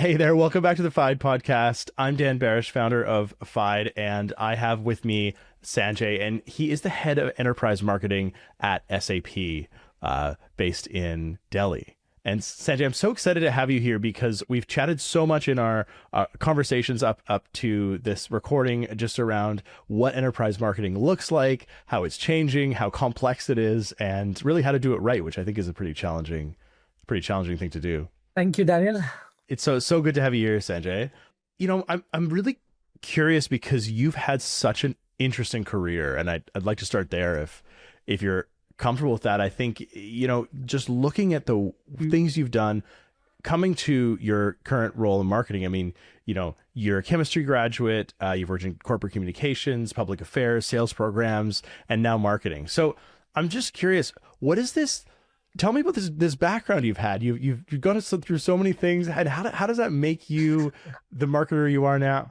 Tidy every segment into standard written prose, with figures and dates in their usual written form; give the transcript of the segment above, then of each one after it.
Hey there, welcome back to the Fide podcast. I'm Dan Barish, founder of Fide, and I have with me Sanjay, and he is the head of enterprise marketing at SAP, based in Delhi. And Sanjay, I'm so excited to have you here because we've chatted so much in our conversations up to this recording just around what enterprise marketing looks like, how it's changing, how complex it is, and really how to do it right, which I think is a pretty challenging thing to do. Thank you, Daniel. It's so good to have you here, Sanjay. I'm really curious because you've had such an interesting career, and I'd like to start there if you're comfortable with that. I think just looking at the things you've done, coming to your current role in marketing. I mean, you're a chemistry graduate. You've worked in corporate communications, public affairs, sales programs, and now marketing. So I'm just curious, what is this? Tell me about this background you've had. You've gone through so many things, and how does that make you the marketer you are now?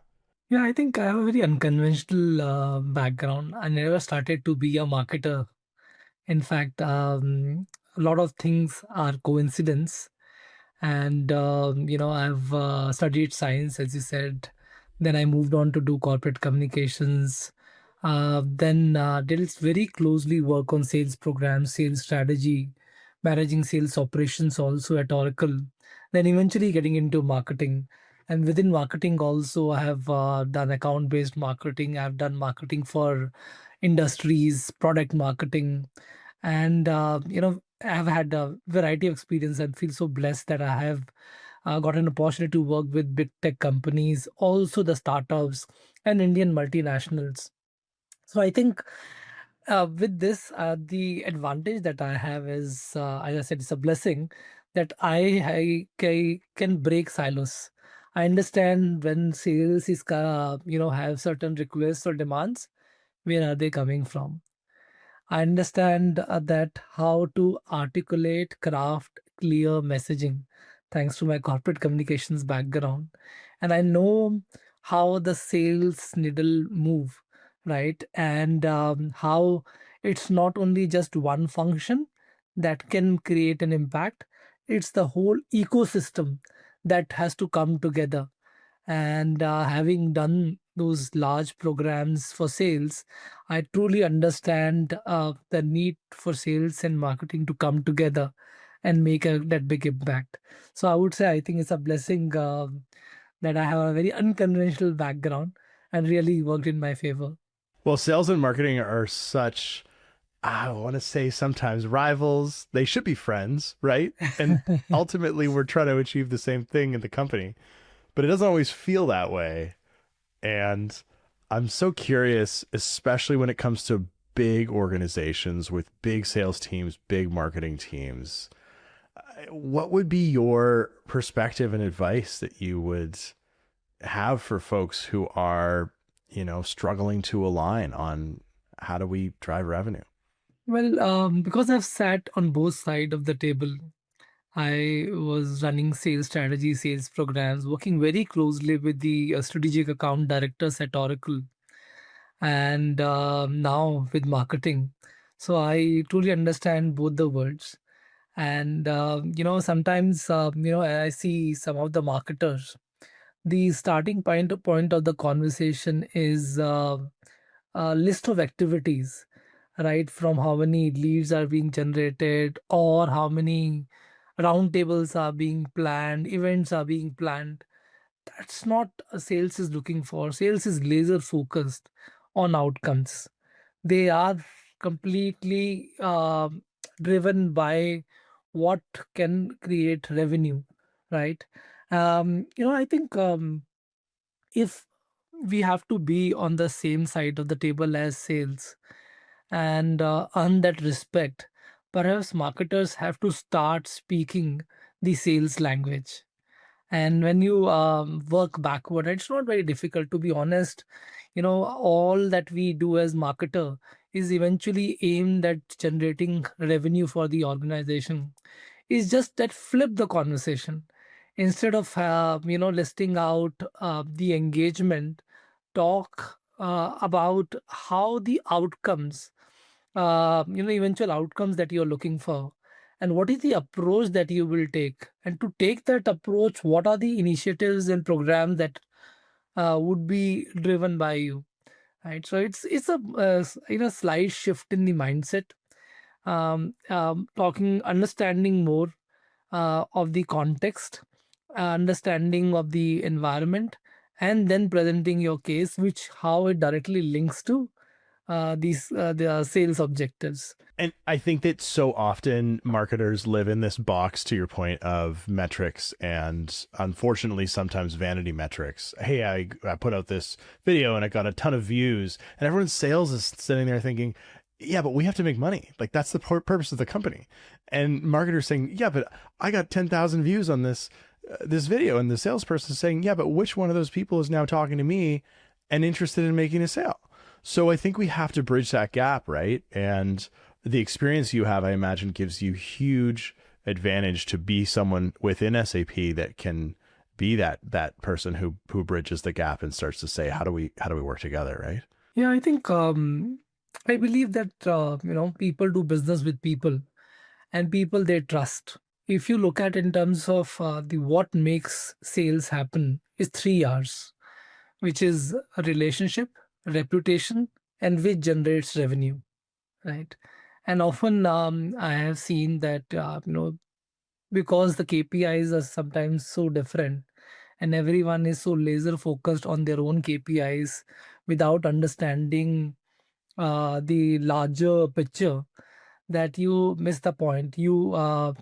Yeah, I think I have a very unconventional background. I never started to be a marketer. In fact, a lot of things are coincidence. And, I've studied science, as you said. Then I moved on to do corporate communications. Then did very closely work on sales programs, sales strategy, managing sales operations also at Oracle. Then eventually getting into marketing. And within marketing also, I have done account-based marketing. I've done marketing for industries, product marketing, and I've had a variety of experience and feel so blessed that I have got an opportunity to work with big tech companies, also the startups and Indian multinationals. So I think with this, the advantage that I have is, as I said, it's a blessing that I can break silos. I understand when sales is, have certain requests or demands, where are they coming from? I understand that how to articulate, craft clear messaging, thanks to my corporate communications background, and I know how the sales needle move, right? And how it's not only just one function that can create an impact; it's the whole ecosystem that has to come together. And having done those large programs for sales, I truly understand the need for sales and marketing to come together and make that big impact. So I would say I think it's a blessing that I have a very unconventional background and really worked in my favor. Well, sales and marketing are such, I want to say, sometimes rivals. They should be friends, right? And ultimately, we're trying to achieve the same thing in the company, but it doesn't always feel that way. And I'm so curious, especially when it comes to big organizations with big sales teams, big marketing teams. What would be your perspective and advice that you would have for folks who are, struggling to align on how do we drive revenue? Well, because I've sat on both sides of the table, I was running sales strategy, sales programs, working very closely with the strategic account directors at Oracle, and now with marketing. So I truly understand both the words. And sometimes I see some of the marketers. The starting point of the conversation is a list of activities, right? From how many leads are being generated, or how many roundtables are being planned, events are being planned. That's not a sales is looking for. Sales is laser focused on outcomes. They are completely driven by what can create revenue, right? I think if we have to be on the same side of the table as sales and earn that respect, perhaps marketers have to start speaking the sales language. And when you work backward, it's not very difficult, to be honest. All that we do as marketer is eventually aimed at generating revenue for the organization. Is just that flip the conversation. Instead of listing out the engagement, talk about how the outcomes, eventual outcomes that you're looking for, and what is the approach that you will take, and to take that approach, what are the initiatives and programs that would be driven by you, right? So it's a slight shift in the mindset, talking understanding more of the context, understanding of the environment, and then presenting your case, which how it directly links to the sales objectives. And I think that so often marketers live in this box, to your point, of metrics and unfortunately sometimes vanity metrics. Hey, I put out this video and it got a ton of views, and everyone's sales is sitting there thinking, yeah, but we have to make money. Like that's the purpose of the company. And marketers saying, yeah, but I got 10,000 views on this video, and the salesperson is saying, yeah, but which one of those people is now talking to me and interested in making a sale? So I think we have to bridge that gap, right? And the experience you have, I imagine, gives you huge advantage to be someone within SAP that can be that person who bridges the gap and starts to say, how do we work together, right? Yeah, I think I believe that people do business with people, and people they trust. If you look at in terms of the what makes sales happen is 3 R's, which is a relationship, reputation, and which generates revenue, right? And often I have seen that because the KPIs are sometimes so different, and everyone is so laser focused on their own KPIs without understanding the larger picture, that you miss the point. You're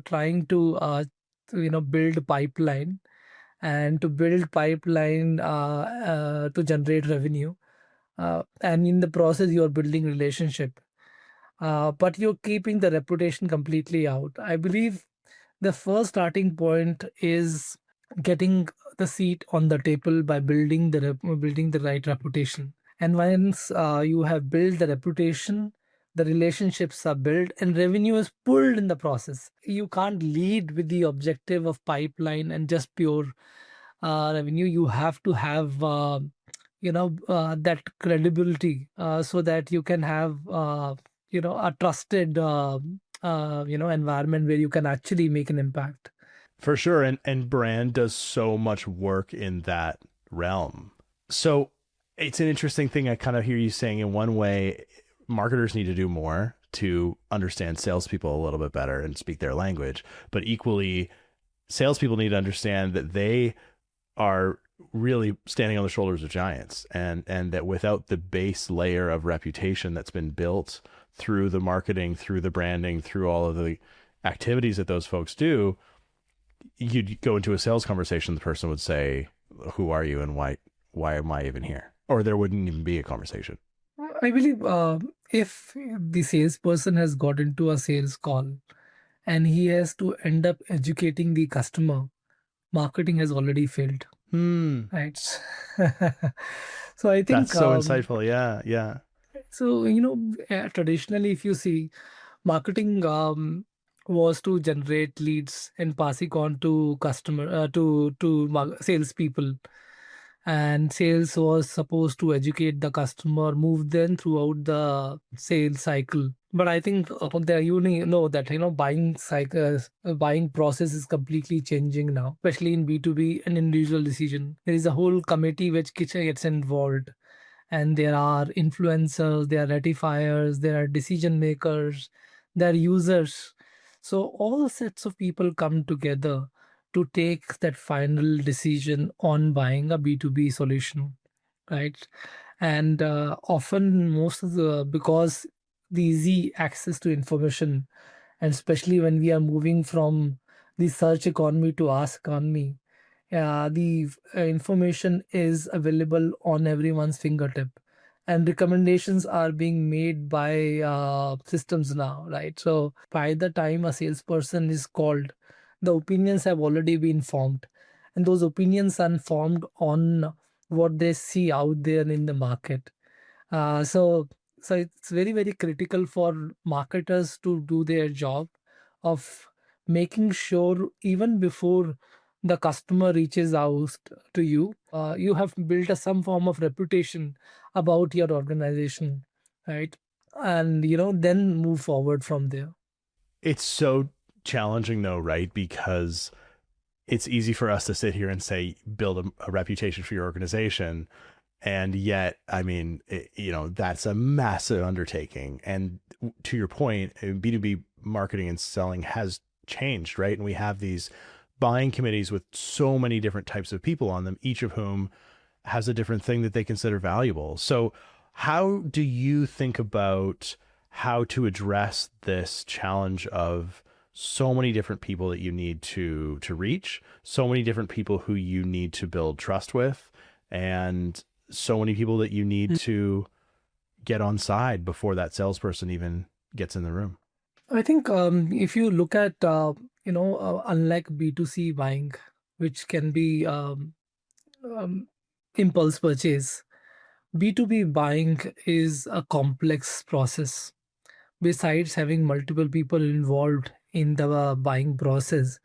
trying to build pipeline, and to build pipeline to generate revenue, and in the process you're building relationship, but you're keeping the reputation completely out. I believe the first starting point is getting the seat on the table by building the right reputation. And once you have built the reputation, the relationships are built, and revenue is pulled in the process. You can't lead with the objective of pipeline and just pure revenue. You have to have that credibility, so that you can have a trusted environment where you can actually make an impact. For sure. And brand does so much work in that realm. So it's an interesting thing. I kind of hear you saying, in one way, marketers need to do more to understand salespeople a little bit better and speak their language. But equally, salespeople need to understand that they are really standing on the shoulders of giants, and that without the base layer of reputation that's been built through the marketing, through the branding, through all of the activities that those folks do, you'd go into a sales conversation, the person would say, who are you and why am I even here? Or there wouldn't even be a conversation. I believe if the salesperson has got into a sales call and he has to end up educating the customer, marketing has already failed, right? So I That's think so insightful. Yeah, yeah. so traditionally, if you see, marketing was to generate leads and pass it on to customer to salespeople, and sales was supposed to educate the customer, move them throughout the sales cycle. But I think there know that buying cycle, buying process is completely changing now, especially in B2B and individual decision. There is a whole committee which gets involved, and there are influencers, there are ratifiers, there are decision makers, there are users. So all sets of people come together to take that final decision on buying a B2B solution, right? And often, most of the because the easy access to information, and especially when we are moving from the search economy to ask economy, the information is available on everyone's fingertip, and recommendations are being made by systems now, right? So by the time a salesperson is called, the opinions have already been formed, and those opinions are formed on what they see out there in the market. So it's very, very critical for marketers to do their job of making sure, even before the customer reaches out to you, you have built some form of reputation about your organization, right? And then move forward from there. It's so challenging though, right? Because it's easy for us to sit here and say build a reputation for your organization, and yet I mean that's a massive undertaking. And to your point, B2B marketing and selling has changed, right? And we have these buying committees with so many different types of people on them, each of whom has a different thing that they consider valuable. So how do you think about how to address this challenge of so many different people that you need to reach, so many different people who you need to build trust with, and so many people that you need to get on side before that salesperson even gets in the room? I think if you look at, unlike B2C buying, which can be um, impulse purchase, B2B buying is a complex process. Besides having multiple people involved in the buying process,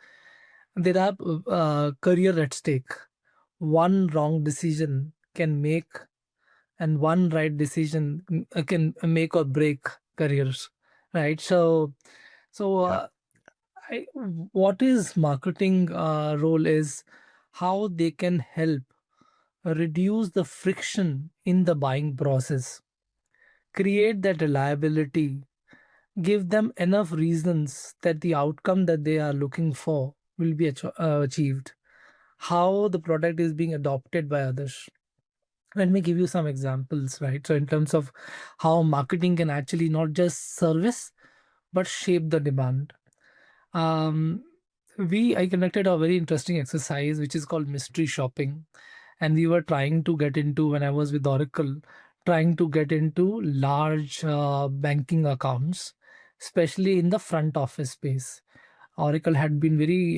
there are career at stake. One wrong decision can make, and one right decision can make or break careers, right? So Yeah. what is marketing role is how they can help reduce the friction in the buying process, create that reliability, give them enough reasons that the outcome that they are looking for will be achieved, how the product is being adopted by others. Let me give you some examples, right? So in terms of how marketing can actually not just service but shape the demand. um, I conducted a very interesting exercise which is called mystery shopping, and we were trying to get into, when I was with Oracle, trying to get into large banking accounts, especially in the front office space. Oracle had been very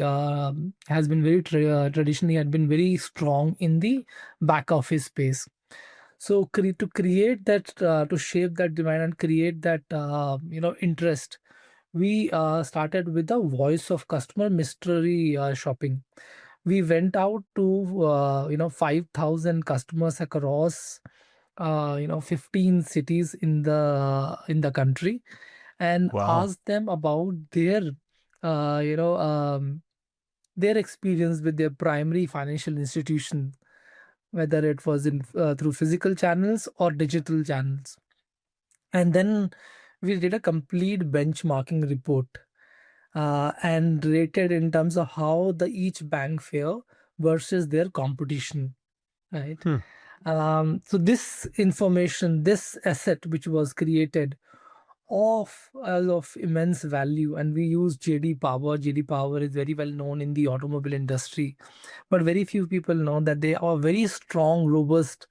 has been very traditionally had been very strong in the back office space. So to create that, to shape that demand and create that interest, we started with the voice of customer mystery shopping. We went out to 5,000 customers across 15 cities in the country, and Wow. asked them about uh, you know um, their experience with their primary financial institution, whether it was in through physical channels or digital channels. And then we did a complete benchmarking report, and rated in terms of how the each bank fare versus their competition, right? Hmm. So this information, this asset which was created of immense value, and we use JD Power. JD Power is very well known in the automobile industry, but very few people know that they are very strong, robust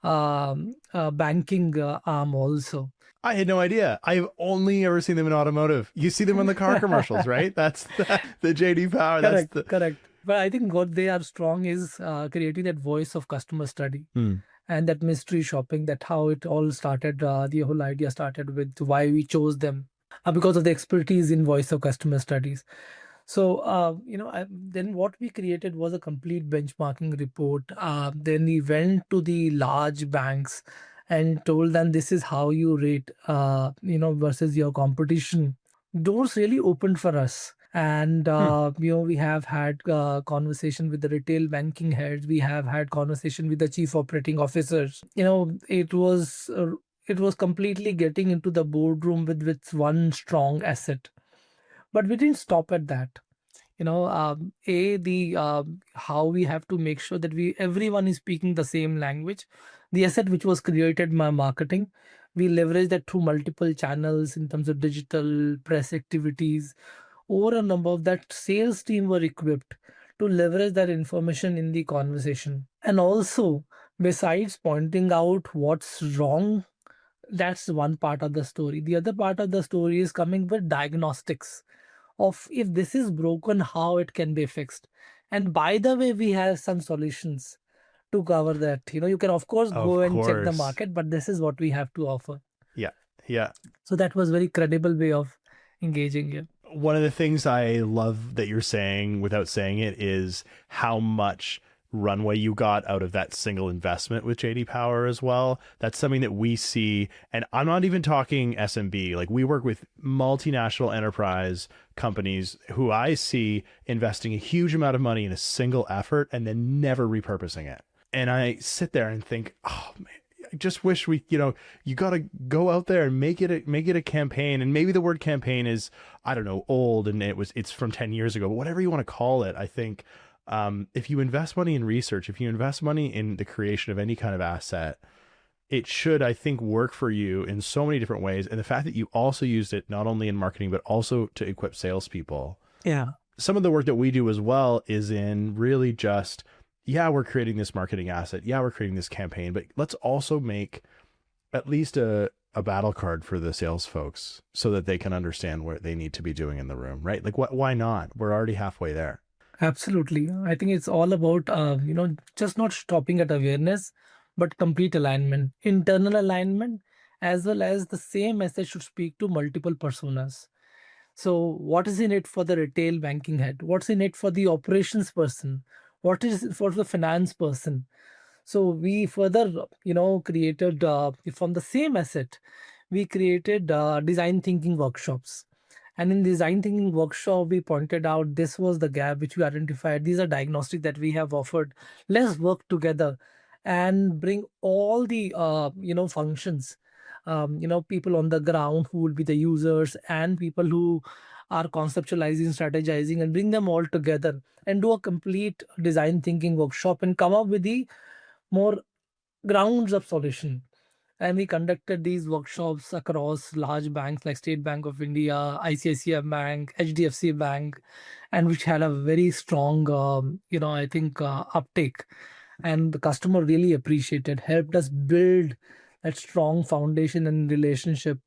banking arm also. I had no idea. I've only ever seen them in automotive. You see them on the car commercials, right? That's the JD Power. That's Correct, the correct. But I think what they are strong is creating that voice of customer study hmm. and that mystery shopping. That how it all started. The whole idea started with why we chose them, because of the expertise in voice of customer studies. So, then what we created was a complete benchmarking report. Then we went to the large banks and told them this is how you rate, versus your competition. Doors really opened for us. And, Hmm. we have had conversation with the retail banking heads. We have had conversation with the chief operating officers. It was completely getting into the boardroom with one strong asset. But we didn't stop at that. The how we have to make sure that we everyone is speaking the same language. The asset which was created by marketing, we leverage that through multiple channels in terms of digital press activities. Over and above that, sales team were equipped to leverage that information in the conversation. And also, besides pointing out what's wrong, that's one part of the story. The other part of the story is coming with diagnostics of if this is broken, how it can be fixed. And by the way, we have some solutions to cover that. You can of course go Of and check the course. market, but this is what we have to offer. Yeah. Yeah. So that was very credible way of engaging you. One of the things I love that you're saying without saying it is how much runway you got out of that single investment with JD Power as well. That's something that we see, and I'm not even talking SMB. Like, we work with multinational enterprise companies who I see investing a huge amount of money in a single effort and then never repurposing it. And I sit there and think, oh man, I just wish we, you got to go out there and make it a campaign. And maybe the word campaign is, I don't know, old, and it's from 10 years ago, but whatever you want to call it. I think if you invest money in research, if you invest money in the creation of any kind of asset, it should, I think, work for you in so many different ways. And the fact that you also used it not only in marketing, but also to equip salespeople. Yeah, Some of the work that we do as well is in really just, yeah, we're creating this marketing asset. Yeah, we're creating this campaign, but let's also make at least a battle card for the sales folks so that they can understand what they need to be doing in the room, right? Like, why not? We're already halfway there. absolutely. I think it's all about, just not stopping at awareness, but complete alignment, internal alignment, as well as the same message should speak to multiple personas. So, what is in it for the retail banking head? What's in it for the operations person? What is it for the finance person? So, we further, created from the same asset, we created design thinking workshops. And in design thinking workshop, we pointed out this was the gap which we identified. These are diagnostic that we have offered. Let's work together and bring all the functions, people on the ground who will be the users and people who are conceptualizing, strategizing, and bring them all together and do a complete design thinking workshop and come up with the more grounds up solution. And we conducted these workshops across large banks like State Bank of India, ICICI Bank, HDFC Bank, and which had a very strong, I think, uptake. And the customer really appreciated, helped us build that strong foundation and relationship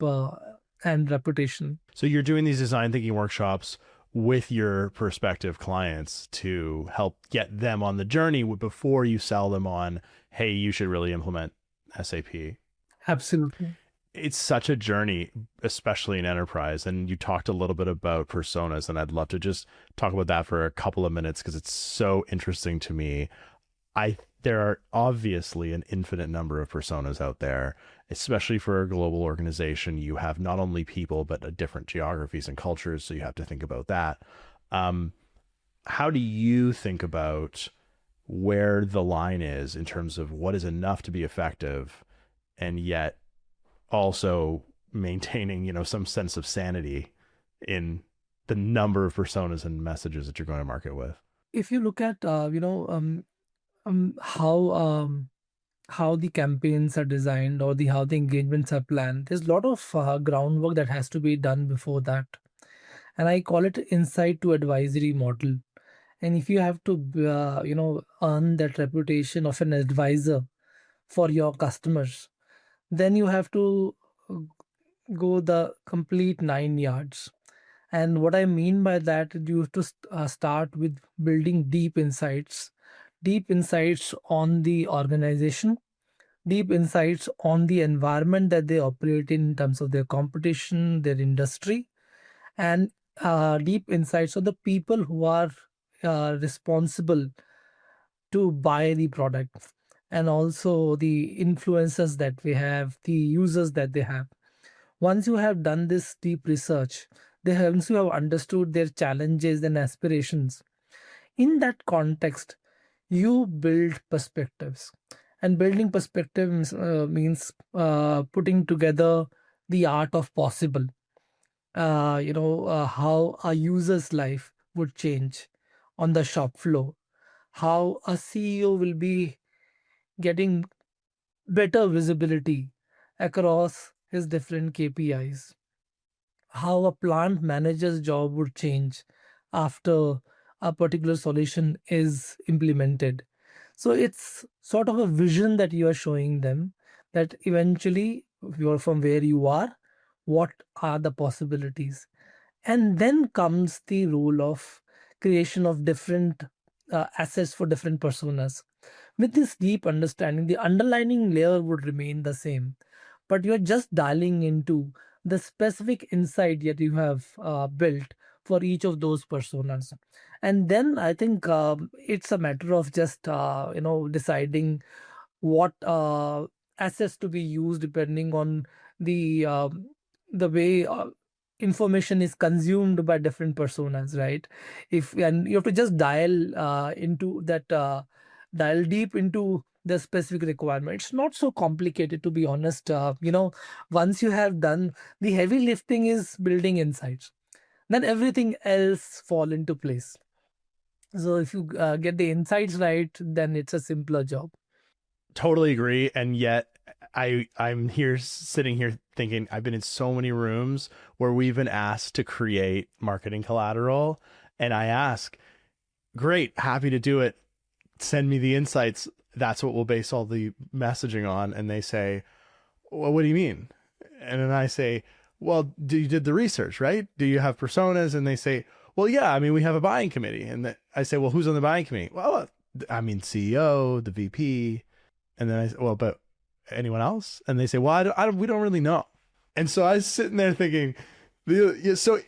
and reputation. So you're doing these design thinking workshops with your prospective clients to help get them on the journey before you sell them on, hey, you should really implement SAP. Absolutely. It's such a journey, especially in enterprise. And you talked a little bit about personas, and I'd love to just talk about that for a couple of minutes because it's so interesting to me. There are obviously an infinite number of personas out there, especially for a global organization. You have not only people, but different geographies and cultures. So you have to think about that. How do you think about where the line is in terms of what is enough to be effective and yet also maintaining, some sense of sanity in the number of personas and messages that you're going to market with? If you look at, how how the campaigns are designed or the how the engagements are planned, there's a lot of groundwork that has to be done before that, and I call it insight to advisory model. And if you have to earn that reputation of an advisor for your customers, then you have to uh, go the complete 9 yards. And what I mean by that, you have to start with building deep insights on the organization, deep insights on the environment that they operate in terms of their competition, their industry, and deep insights on the people who are responsible to buy the product, and also the influencers that we have, the users that they have. Once you have done this deep research, once you have understood their challenges and aspirations, in that context, you build perspectives. And building perspectives means putting together the art of possible. How a user's life would change on the shop floor, how a CEO will be getting better visibility across his different KPIs, how a plant manager's job would change after a particular solution is implemented. So it's sort of a vision that you are showing them, that eventually you're from where you are, what are the possibilities. And then comes the role of creation of different assets for different personas. With this deep understanding, the underlining layer would remain the same, but you're just dialing into the specific insight that you have built for each of those personas. And then I think it's a matter of just deciding what assets to be used depending on the way information is consumed by different personas, right? If and you have to just dial deep into the specific requirement. It's not so complicated, to be honest. Once you have done the heavy lifting is building insights, then everything else fall into place. So if you get the insights right, then it's a simpler job. Totally agree. And yet I'm here sitting here thinking I've been in so many rooms where we've been asked to create marketing collateral. And I ask, great, happy to do it. Send me the insights. That's what we'll base all the messaging on. And they say, well, what do you mean? And then I say, well, you did the research, right? Do you have personas? And they say, well, yeah, I mean, we have a buying committee. And I say, well, who's on the buying committee? Well, I mean, CEO, the VP. And then I say, well, but anyone else? And they say, well, we don't really know. And so I was sitting there thinking, so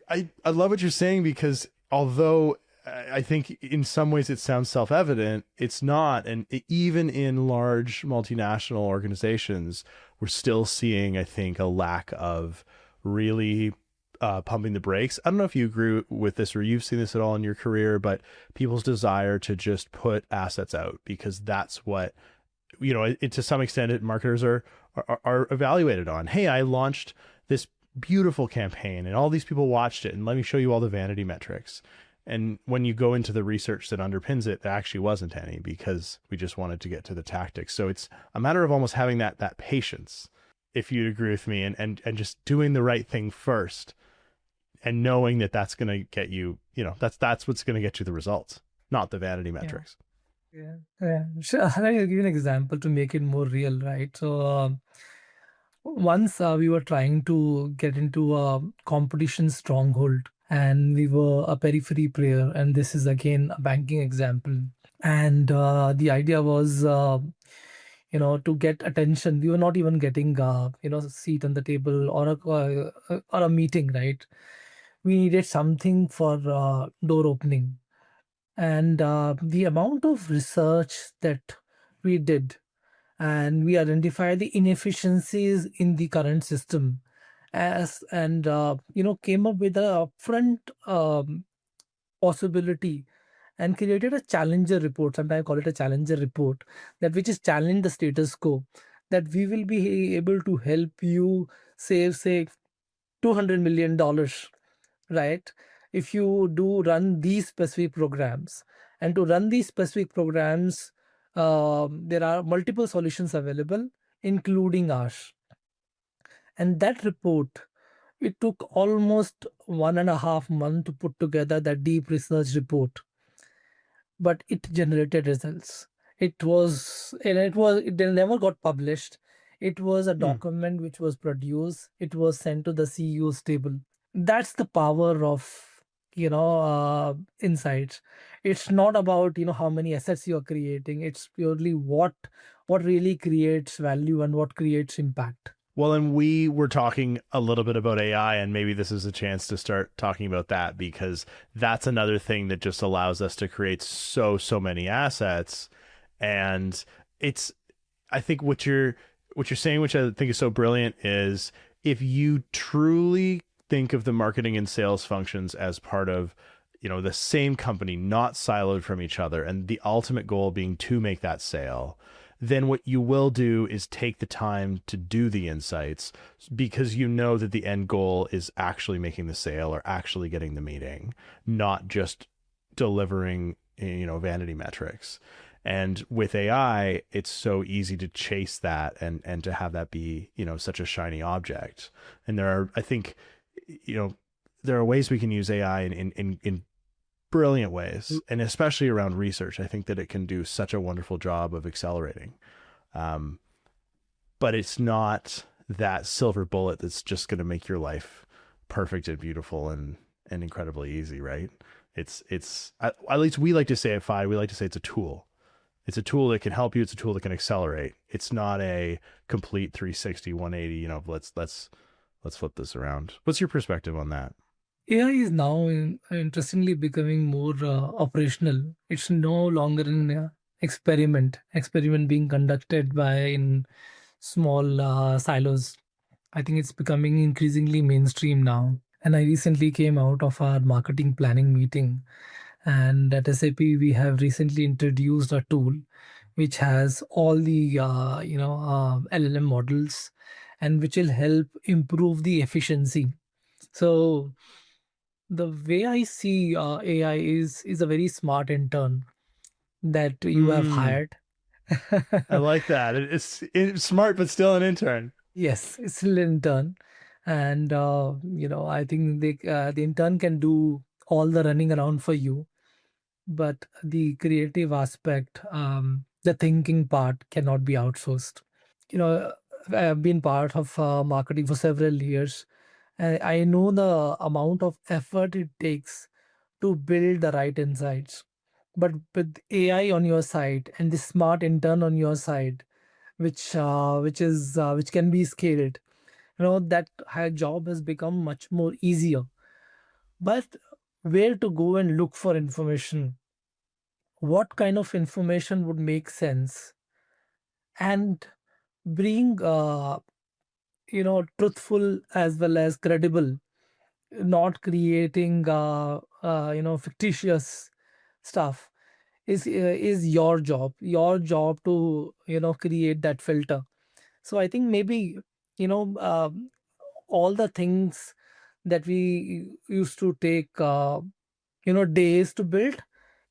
I love what you're saying, because although I think in some ways it sounds self-evident, it's not. And even in large multinational organizations, we're still seeing, I think, a lack of really pumping the brakes. I don't know if you agree with this or you've seen this at all in your career, but people's desire to just put assets out because that's what, to some extent, marketers are evaluated on. Hey, I launched this beautiful campaign and all these people watched it, and let me show you all the vanity metrics. And when you go into the research that underpins it, there actually wasn't any, because we just wanted to get to the tactics. So it's a matter of almost having that patience, if you'd agree with me, and just doing the right thing first, and knowing that that's going to get you, that's what's going to get you the results, not the vanity metrics. Yeah. Sure. I'll give you an example to make it more real, right? So once we were trying to get into a competition stronghold, and we were a periphery player, and this is again a banking example. And the idea was, to get attention. We were not even getting, a seat on the table or a meeting, right? We needed something for door opening. And the amount of research that we did, and we identified the inefficiencies in the current system, came up with a upfront possibility, and created a challenger report. Sometimes I call it a challenger report, that which is challenge the status quo, that we will be able to help you save, say, $200 million, right? If you do run these specific programs. And to run these specific programs, there are multiple solutions available, including ours. And that report, it took almost 1.5 months to put together that deep research report, but it generated results. It never got published. It was a document which was produced. It was sent to the CEO's table. That's the power of insights. It's not about how many assets you are creating. It's purely what really creates value and what creates impact. Well, and we were talking a little bit about AI, and maybe this is a chance to start talking about that, because that's another thing that just allows us to create so many assets. And I think what you're saying, which I think is so brilliant, is if you truly think of the marketing and sales functions as part of the same company, not siloed from each other, and the ultimate goal being to make that sale, then what you will do is take the time to do the insights, because that the end goal is actually making the sale or actually getting the meeting, not just delivering vanity metrics. And with AI, it's so easy to chase that and to have that be such a shiny object. And I think there are ways we can use AI in brilliant ways, and especially around research. I think that it can do such a wonderful job of accelerating. But it's not that silver bullet that's just going to make your life perfect and beautiful and incredibly easy, right? It's at least we like to say at Fide, we like to say it's a tool. It's a tool that can help you. It's a tool that can accelerate. It's not a complete 360, 180, let's flip this around. What's your perspective on that? AI is now interestingly becoming more operational. It's no longer an experiment being conducted by in small silos. I think it's becoming increasingly mainstream now. And I recently came out of our marketing planning meeting, and at SAP we have recently introduced a tool which has all the LLM models, and which will help improve the efficiency. So the way I see AI is a very smart intern that you have Mm, hired. I like that. It's smart, but still an intern. Yes, it's still intern, and I think the intern can do all the running around for you, but the creative aspect, the thinking part, cannot be outsourced. You know, I've been part of marketing for several years, and I know the amount of effort it takes to build the right insights. But with AI on your side and the smart intern on your side, which can be scaled, that job has become much more easier. But where to go and look for information? What kind of information would make sense and being truthful as well as credible, not creating fictitious stuff, is your job to create that filter. So I think maybe you know all the things that we used to take days to build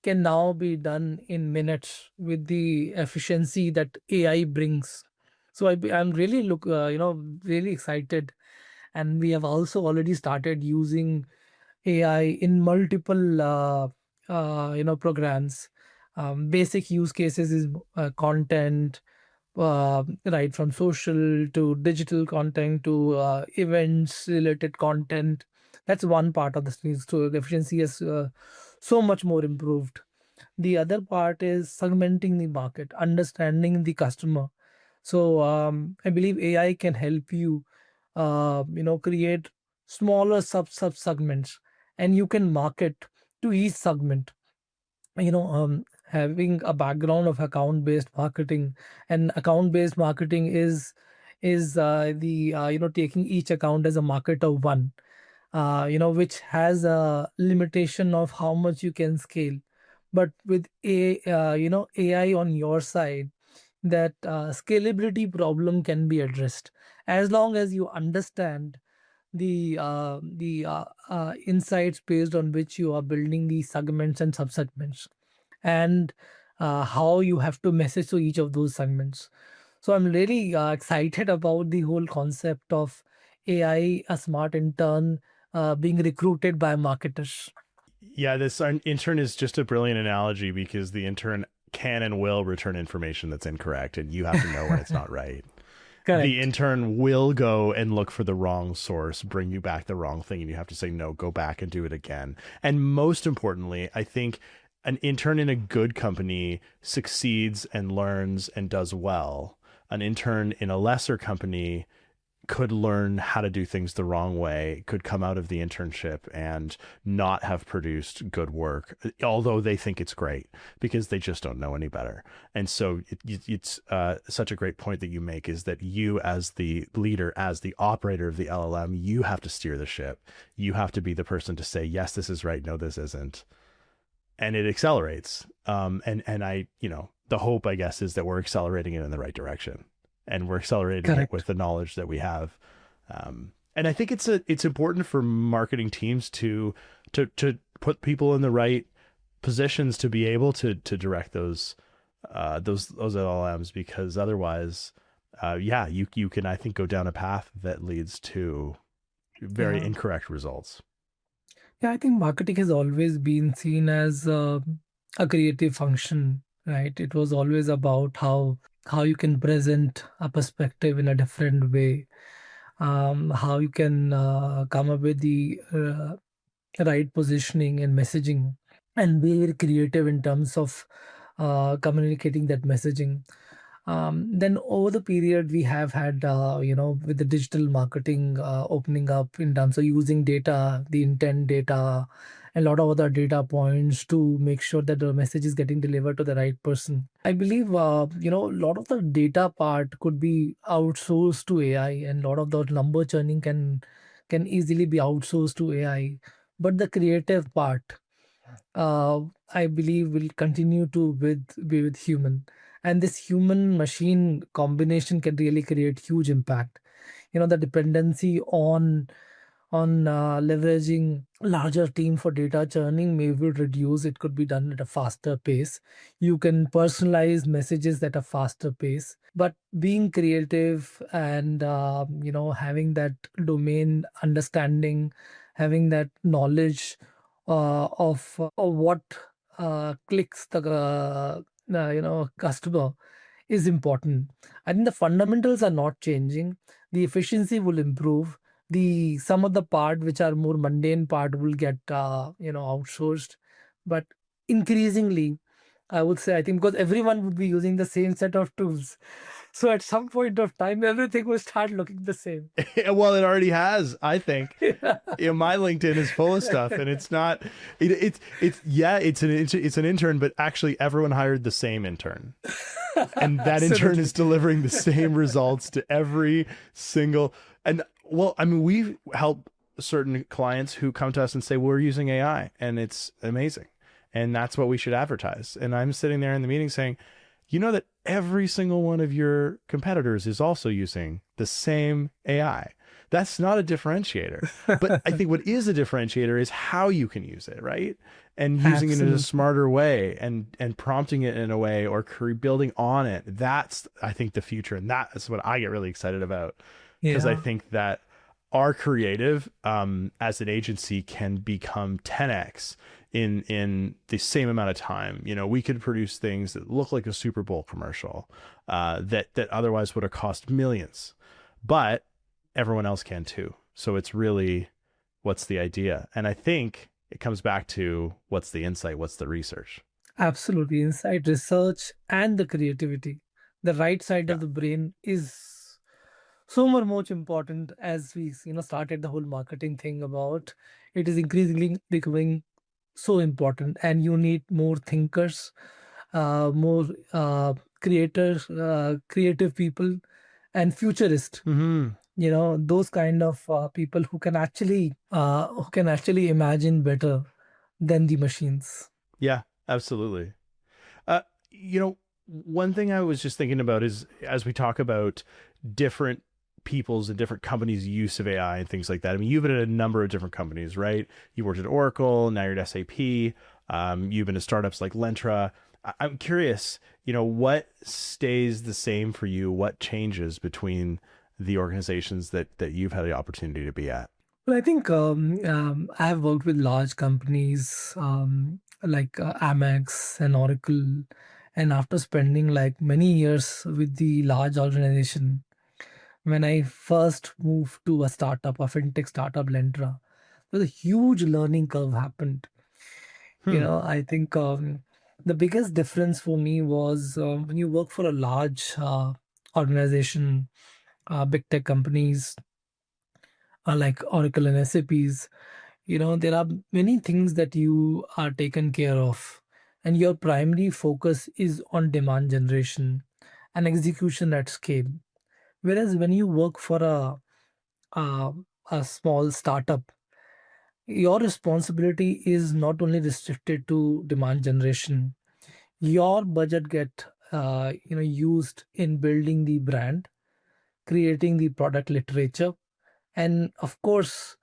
can now be done in minutes with the efficiency that AI brings. So I'm really really excited, and we have also already started using AI in multiple programs. Basic use cases is content, right from social to digital content to events related content. That's one part of the screen. So the efficiency is so much more improved. The other part is segmenting the market, understanding the customer. So I believe AI can help you, create smaller sub segments, and you can market to each segment. Having a background of account based marketing, and account based marketing is the taking each account as a market of one, which has a limitation of how much you can scale. But with AI on your side, that scalability problem can be addressed as long as you understand the insights based on which you are building these segments and subsegments, and how you have to message to each of those segments. So I'm really excited about the whole concept of AI, a smart intern, being recruited by marketers. Yeah, this intern is just a brilliant analogy because the intern can and will return information that's incorrect, and you have to know when it's not right. The Correct. intern will go and look for the wrong source, bring you back the wrong thing, and you have to say, no, go back and do it again. And most importantly, I think an intern in a good company succeeds and learns and does well. An intern in a lesser company could learn how to do things the wrong way, could come out of the internship and not have produced good work, although they think it's great because they just don't know any better. And so it's such a great point that you make is that you, as the leader, as the operator of the LLM, you have to steer the ship. You have to be the person to say, yes, this is right. No, this isn't. And it accelerates. And the hope, I guess, is that we're accelerating it in the right direction, and we're accelerating it with Correct. the knowledge that we have. And I think it's important for marketing teams to put people in the right positions to be able to direct those LLMs, because otherwise, you can, I think, go down a path that leads to very Yeah. incorrect results. Yeah, I think marketing has always been seen as a creative function, right? It was always about how you can present a perspective in a different way, how you can come up with the right positioning and messaging, and be very creative in terms of communicating that messaging. Then over the period, we have had, with the digital marketing opening up in terms of using data, the intent data, and a lot of other data points to make sure that the message is getting delivered to the right person. I believe, a lot of the data part could be outsourced to AI, and a lot of the number churning can easily be outsourced to AI. But the creative part, uh, I believe, will continue to be with human, and this human machine combination can really create huge impact. The dependency on leveraging larger team for data churning may be reduced. It could be done at a faster pace. You can personalize messages at a faster pace, but being creative and having that domain understanding, having that knowledge of what clicks the customer is important. I think the fundamentals are not changing. The efficiency will improve. The Some of the part which are more mundane part will get outsourced, but increasingly, I would say, I think, because everyone would be using the same set of tools, so at some point of time everything will start looking the same. Well, it already has, I think. My LinkedIn is full of stuff, and it's not. It's yeah, it's an intern, but actually everyone hired the same intern, and that intern is Absolutely. delivering the same results to every single. And well, I mean, we help certain clients who come to us and say we're using AI, and it's amazing, and that's what we should advertise. And I'm sitting there in the meeting saying, you know that every single one of your competitors is also using the same AI. That's not a differentiator. But I think what is a differentiator is how you can use it, right? And using it in a Absolutely. smarter way, and prompting it in a way, or building on it. That's, I think, the future. And that's what I get really excited about, because I Yeah. think that our creative, as an agency, can become 10x in the same amount of time. We could produce things that look like a Super Bowl commercial, that otherwise would have cost millions, but everyone else can too. So it's really, what's the idea? And I think it comes back to, what's the insight, what's the research. Absolutely. Inside research and the creativity, the right side Yeah. of the brain is so much important. As we started the whole marketing thing about, it is increasingly becoming so important, and you need more thinkers, more creators, creative people, and futurists. Mm-hmm. Those kind of people who can actually imagine better than the machines. Yeah, absolutely. Uh, one thing I was just thinking about is, as we talk about different people's and different companies' use of AI and things like that. I mean, you've been at a number of different companies, right? You worked at Oracle, now you're at SAP. You've been at startups like Lentra. I'm curious, what stays the same for you? What changes between the organizations that you've had the opportunity to be at? Well, I think I have worked with large companies like Amex and Oracle, and after spending like many years with the large organization, when I first moved to a startup, a fintech startup, Lentra, there was a huge learning curve happened. Hmm. I think the biggest difference for me was when you work for a large organization, big tech companies like Oracle and SAPs. There are many things that you are taken care of, and your primary focus is on demand generation and execution at scale. Whereas when you work for a, a small startup, your responsibility is not only restricted to demand generation. Your budget get used in building the brand, creating the product literature, and of course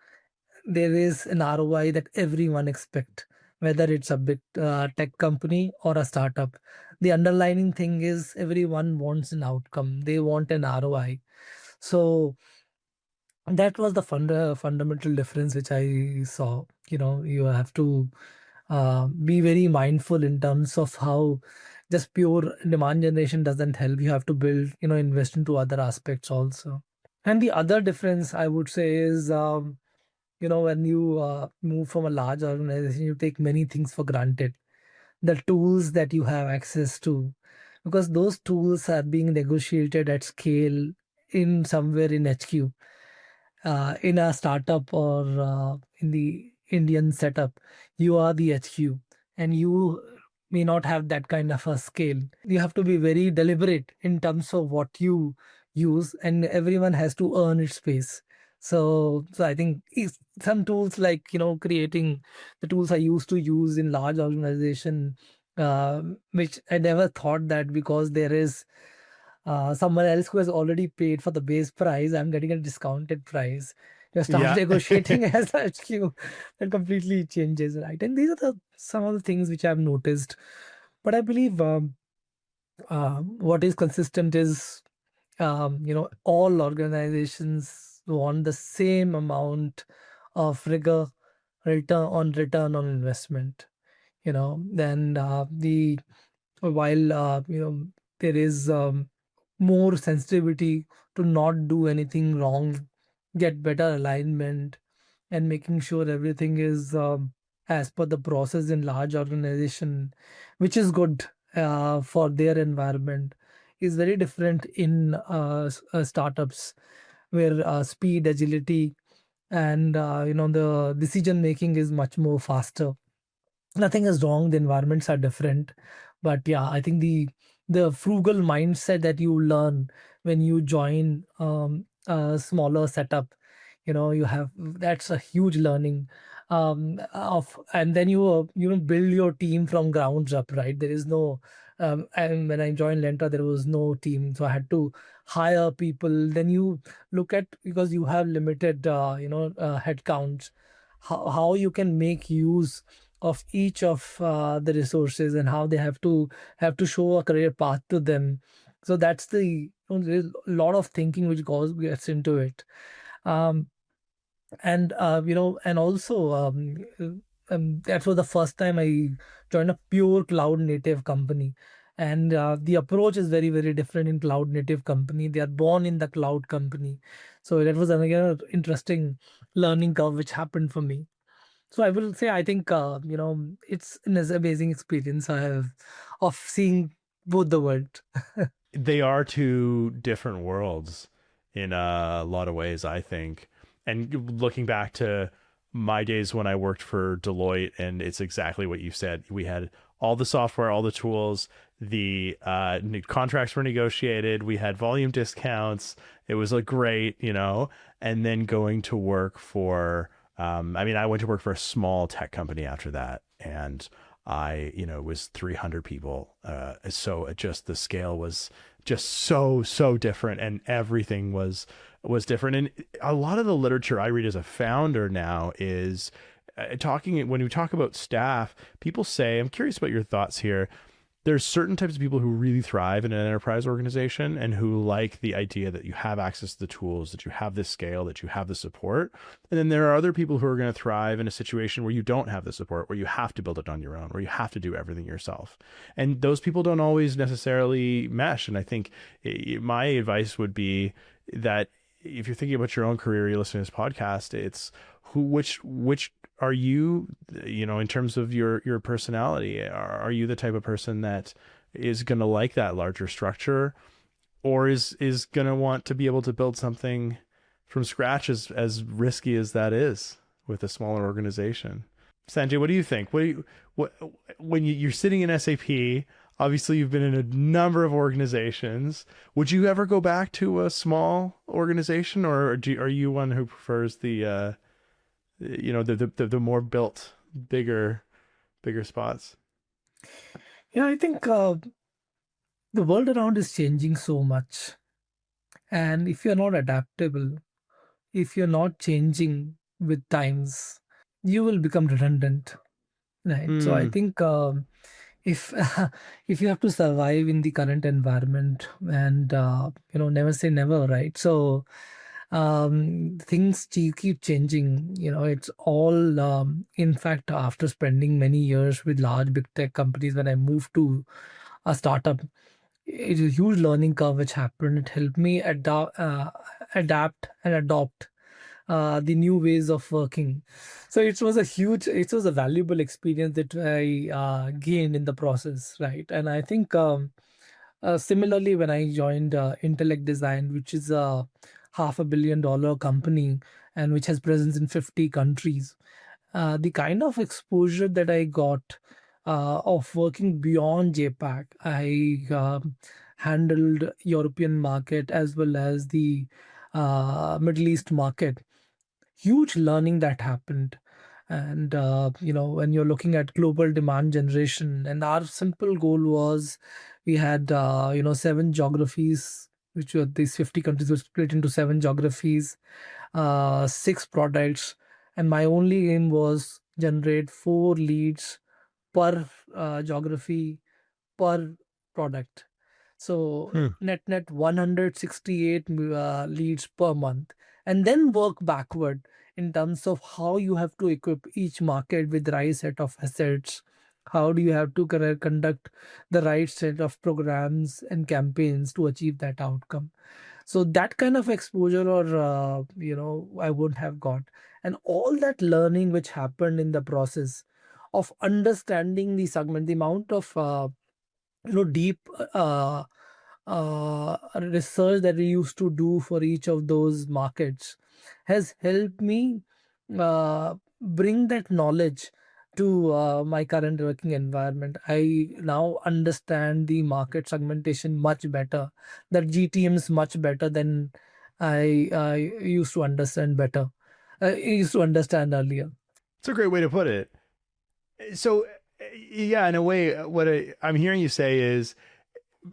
there is an ROI that everyone expect, whether it's a big tech company or a startup. The underlining thing is everyone wants an outcome. They want an ROI. So that was the fundamental difference which I saw. You have to be very mindful in terms of how just pure demand generation doesn't help. You have to build, invest into other aspects also. And the other difference I would say is, when you move from a large organization, you take many things for granted. The tools that you have access to, because those tools are being negotiated at scale in somewhere in HQ, in a startup or in the Indian setup. You are the HQ, and you may not have that kind of a scale. You have to be very deliberate in terms of what you use, and everyone has to earn its space. So I think some tools, like creating the tools I used to use in large organization, which I never thought that because there is someone else who has already paid for the base price, I'm getting a discounted price. You start Yeah. negotiating as a HQ, that completely changes, right? And these are some of the things which I've noticed. But I believe what is consistent is, all organizations want the same amount of rigor, return on investment. Then the while there is more sensitivity to not do anything wrong, get better alignment, and making sure everything is as per the process in large organization, which is good for their environment, is very different in startups, where speed, agility, and the decision making is much more faster. Nothing is wrong, the environments are different, but yeah, I think the frugal mindset that you learn when you join a smaller setup, you have, that's a huge learning of. And then you build your team from grounds up, right? There is no and when I joined Lenta, there was no team, so I had to hire people. Then you look at, because you have limited head counts, how you can make use of each of the resources, and how they have to show a career path to them. So that's there's a lot of thinking which gets into it. um, and also that was the first time I joined a pure cloud native company. And the approach is very, very different in cloud native company. They are born in the cloud company. So that was another interesting learning curve which happened for me. So I will say, I think it's an amazing experience I have of seeing both the world. They are two different worlds in a lot of ways, I think. And looking back to my days when I worked for Deloitte, and it's exactly what you said. We had all the software, all the tools, the contracts were negotiated, we had volume discounts. It was like great, and then going to work for, I mean, I went to work for a small tech company after that. And it was 300 people. So it just, the scale was just so different, and everything was different. And a lot of the literature I read as a founder now is talking, when we talk about staff, people say, I'm curious about your thoughts here. There's certain types of people who really thrive in an enterprise organization and who like the idea that you have access to the tools, that you have this scale, that you have the support. And then there are other people who are going to thrive in a situation where you don't have the support, where you have to build it on your own, where you have to do everything yourself. And those people don't always necessarily mesh. And I think my advice would be that if you're thinking about your own career, you're listening to this podcast, it's which are you, in terms of your personality? Are you the type of person that is going to like that larger structure, or is going to want to be able to build something from scratch, as risky as that is with a smaller organization? Sanjay, what do you think? What when you're sitting in SAP? Obviously, you've been in a number of organizations. Would you ever go back to a small organization, or are you one who prefers the more built, bigger spots? Yeah, I think the world around is changing so much. And if you're not adaptable, if you're not changing with times, you will become redundant. Right. So I Mm, think if if you have to survive in the current environment, and never say never, right? So things keep changing. It's all in fact, after spending many years with large big tech companies, when I moved to a startup, it's a huge learning curve which happened. It helped me adapt and adopt the new ways of working. So it was a valuable experience that I gained in the process, right? And I think Similarly, when I joined Intellect Design, which is a $500 million company and which has presence in 50 countries, the kind of exposure that I got of working beyond JPAC, I handled European market as well as the Middle East market. Huge learning that happened. And when you're looking at global demand generation, and our simple goal was, we had 7 geographies, which were these 50 countries were split into 7 geographies, 6 products, and my only aim was generate 4 leads per geography, per product. So Hmm. net 168 leads per month, and then work backward in terms of how you have to equip each market with the right set of assets. How do you have to conduct the right set of programs and campaigns to achieve that outcome? So that kind of exposure, or I wouldn't have got, and all that learning which happened in the process of understanding the segment, the amount of deep research that we used to do for each of those markets has helped me bring that knowledge to my current working environment. I now understand the market segmentation much better, that GTMs much better than I used to understand better. I used to understand earlier. It's a great way to put it. So, yeah, in a way, I'm hearing you say is,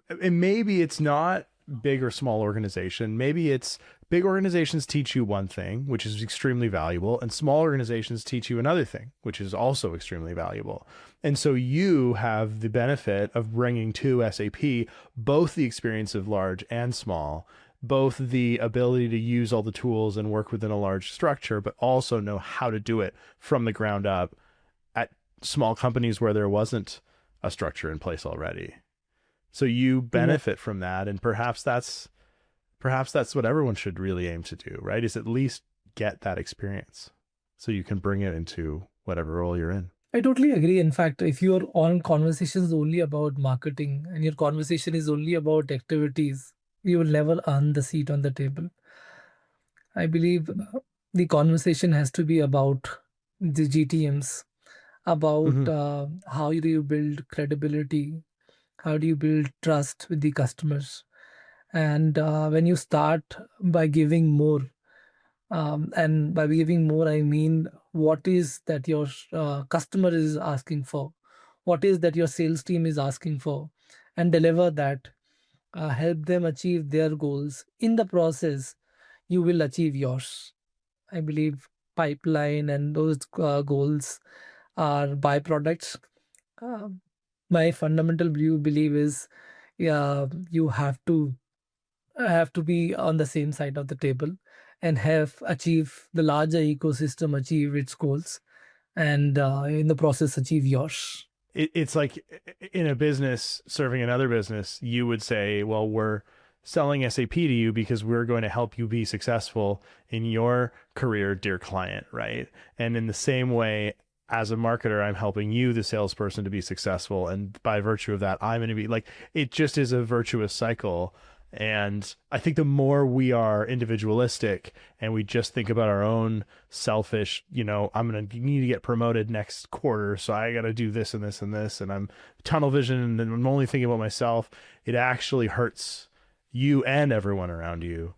and maybe it's not big or small organization. Maybe it's big organizations teach you one thing, which is extremely valuable, and small organizations teach you another thing, which is also extremely valuable. And so you have the benefit of bringing to SAP both the experience of large and small, both the ability to use all the tools and work within a large structure, but also know how to do it from the ground up at small companies where there wasn't a structure in place already. So you benefit from that, and perhaps that's what everyone should really aim to do, right? Is at least get that experience so you can bring it into whatever role you're in. I totally agree. In fact, if your on conversations only about marketing and your conversation is only about activities, you will never earn the seat on the table. I believe the conversation has to be about the GTMs, about Mm-hmm. how do you build credibility, how do you build trust with the customers. And when you start by giving more, and by giving more, I mean what is that your customer is asking for, what is that your sales team is asking for, and deliver that, help them achieve their goals. In the process, you will achieve yours. I believe pipeline and those goals are byproducts. Uh, my fundamental view believe is, yeah, you have to be on the same side of the table and have achieve the larger ecosystem, achieve its goals, and in the process achieve yours. It's like in a business serving another business, you would say, well, we're selling SAP to you because we're going to help you be successful in your career, dear client, right? And in the same way, as a marketer, I'm helping you, the salesperson, to be successful. And by virtue of that, I'm going to be like, it just is a virtuous cycle. And I think the more we are individualistic and we just think about our own selfish, I'm going to need to get promoted next quarter. So I got to do this and this and this. And I'm tunnel vision and I'm only thinking about myself. It actually hurts you and everyone around you.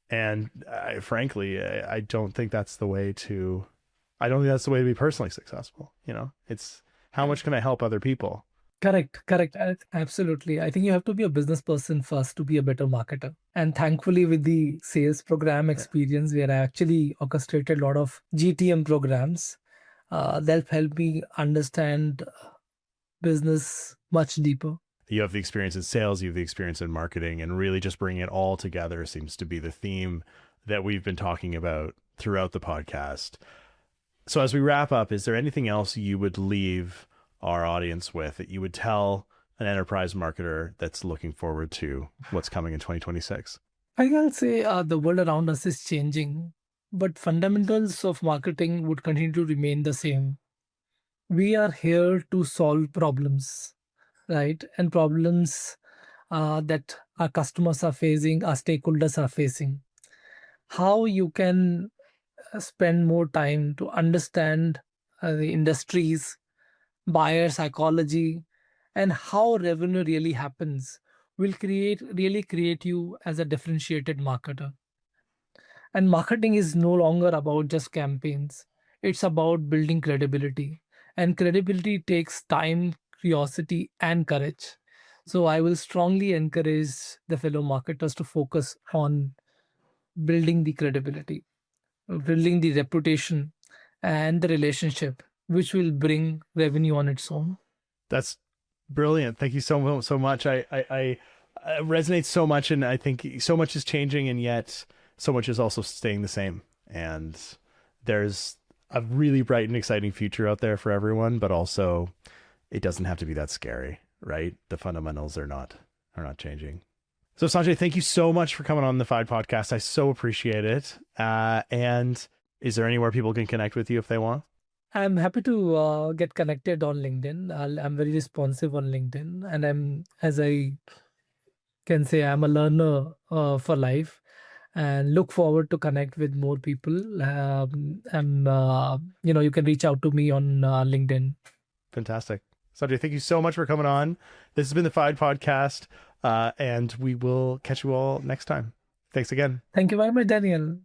And frankly, I don't think that's the way to, I don't think that's the way to be personally successful. It's how much can I help other people? Correct. Absolutely. I think you have to be a business person first to be a better marketer. And thankfully, with the sales program Yeah. experience, where I actually orchestrated a lot of GTM programs, that helped me understand business much deeper. You have the experience in sales, you have the experience in marketing, and really just bringing it all together seems to be the theme that we've been talking about throughout the podcast. So, as we wrap up, is there anything else you would leave our audience with that you would tell an enterprise marketer that's looking forward to what's coming in 2026? I can say the world around us is changing, but fundamentals of marketing would continue to remain the same. We are here to solve problems, right? And problems that our customers are facing, our stakeholders are facing. How you can spend more time to understand the industries, buyer psychology, and how revenue really happens will really create you as a differentiated marketer. And marketing is no longer about just campaigns, it's about building credibility. And credibility takes time, curiosity, and courage. So I will strongly encourage the fellow marketers to focus on building the credibility, building the reputation, and the relationship, which will bring revenue on its own. That's brilliant. Thank you so much. I resonate so much, and I think so much is changing, and yet so much is also staying the same. And there's a really bright and exciting future out there for everyone, but also it doesn't have to be that scary, right? The fundamentals are not changing. So Sanjay, thank you so much for coming on the Fide podcast. I so appreciate it. And is there anywhere people can connect with you if they want? I'm happy to get connected on LinkedIn. I'm very responsive on LinkedIn, and as I can say, I'm a learner for life, and look forward to connect with more people. You can reach out to me on LinkedIn. Fantastic. Sanjay, thank you so much for coming on. This has been the Fide podcast, and we will catch you all next time. Thanks again. Thank you very much, Daniel.